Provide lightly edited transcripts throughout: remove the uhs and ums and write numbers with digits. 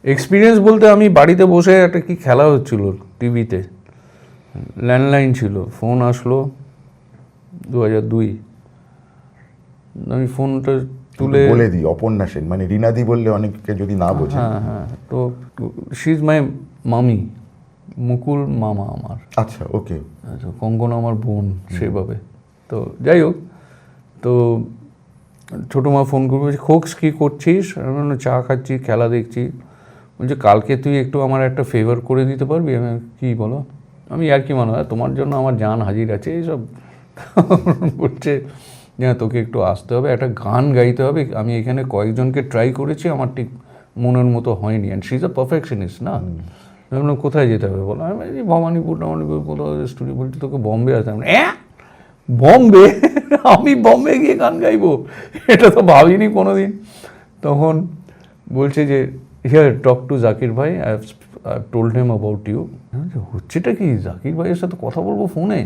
Experience বলতে আমি বাড়িতে বসে একটা কি খেলা হচ্ছিল টিভিতে, ল্যান্ডলাইন ছিল, ফোন আসলো 2002, আমি ফোনটা তুলে বলে দিই অপর্ণা সেন, মানে রিনাদি বললে অনেকে যদি না বোঝে। হ্যাঁ, তো শি ইজ মাই মামি, মুকুল মামা আমার। আচ্ছা, ওকে। আচ্ছা, কঙ্কনা আমার বোন সেভাবে। তো যাই হোক, তো ছোটো মা ফোন করবে, বলছে খোকস কী করছিস? আমি বললাম চা খাচ্ছি, খেলা দেখছি। বলছে কালকে তুই একটু আমার একটা ফেভার করে দিতে পারবি? আমি কী বলো? আমি আর কি মনে হয় তোমার জন্য আমার জান হাজির আছে এইসব। বলছে যে তোকে একটু আসতে হবে, একটা গান গাইতে হবে। আমি এখানে কয়েকজনকে ট্রাই করেছি, আমার ঠিক মনের মতো হয়নি। And she is a perfectionist না। আমি বললাম কোথায় যেতে হবে বলো? আমি ভবানীপুর কোথাও স্টুডিও। বলছি তোকে বম্বে আসতে হবে। বম্বে? আমি বম্বে গিয়ে গান গাইবো? এটা তো ভাবিনি কোনো দিন। তখন বলছে যে হিয়ার টক টু জাকির ভাই, I have told him about you. হচ্ছেটা কি, জাকির ভাইয়ের সাথে কথা বলবো ফোনে?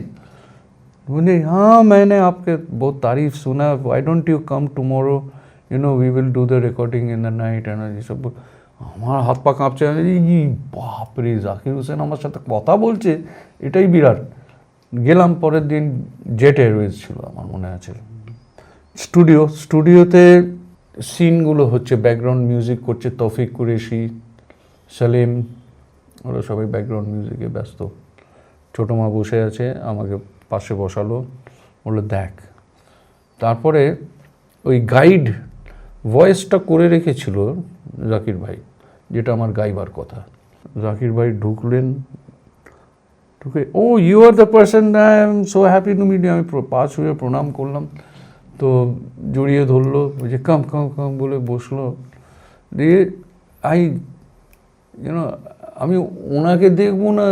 बोले हाँ मैंने आपके बहुत तारीफ सुना, why don't you come tomorrow, you know we will do the recording in the night and ये सब। আমার হাত পা কাঁপছে, বাপরে জাকির হোসেন আমার সাথে কথা বলছে, এটাই বিরাট। গেলাম পরের দিন, জেট এয়ারওয়েজ ছিল আমার মনে আছে। স্টুডিওতে সিনগুলো হচ্ছে, ব্যাকগ্রাউন্ড মিউজিক করছে তৌফিক কুরেশি, সালিম, ওরা সবাই ব্যাকগ্রাউন্ড মিউজিকে ব্যস্ত। ছোটো মা বসে আছে, আমাকে পাশে বসালো, বললো দেখ। তারপরে ওই গাইড ভয়েসটা করে রেখেছিল জাকির ভাই, যেটা আমার গাইবার কথা। জাকির ভাই ঢুকলেন, ঢুকে oh you are the person, I am so happy to meet you. আমি পা ছুঁয়ে প্রণাম করলাম, তো জড়িয়ে ধরলো, যে কাম কাম কাম বলে বসলো। দিয়ে আমি ওনাকে দেখবো না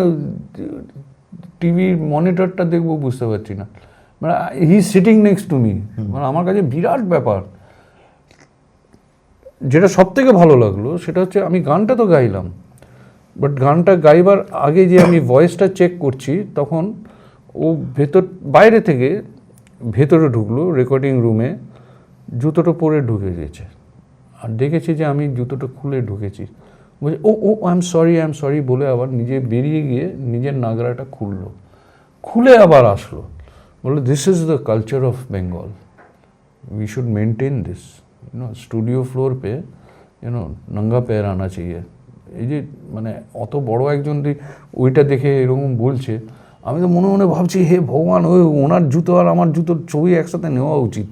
টিভির মনিটরটা দেখবো বুঝতে পারছি না, মানে হি সিটিং নেক্সট টু মি, মানে আমার কাছে বিরাট ব্যাপার। যেটা সব থেকে ভালো লাগলো সেটা হচ্ছে আমি গানটা তো গাইলাম, বাট গানটা গাইবার আগে যে আমি ভয়েসটা চেক করছি, তখন ও বাইরে থেকে ভেতরে ঢুকলো রেকর্ডিং রুমে, জুতোটা পরে ঢুকে গেছে। আর দেখেছি যে আমি জুতোটা খুলে ঢুকেছি। বলছে ও আই এম সরি বলে আবার নিজে বেরিয়ে গিয়ে নিজের নাগরাটা খুলে আবার আসলো, বললো this is the culture of Bengal, we should maintain this, studio floor পে নঙ্গা पैर আনা চাইয়ে। এই যে মানে অত বড় একজন ওইটা দেখে এরকম বলছে, আমি তো মনে মনে ভাবছি হে ভগবান, ওনার জুতো আর আমার জুতোর ছবি একসাথে নেওয়া উচিত।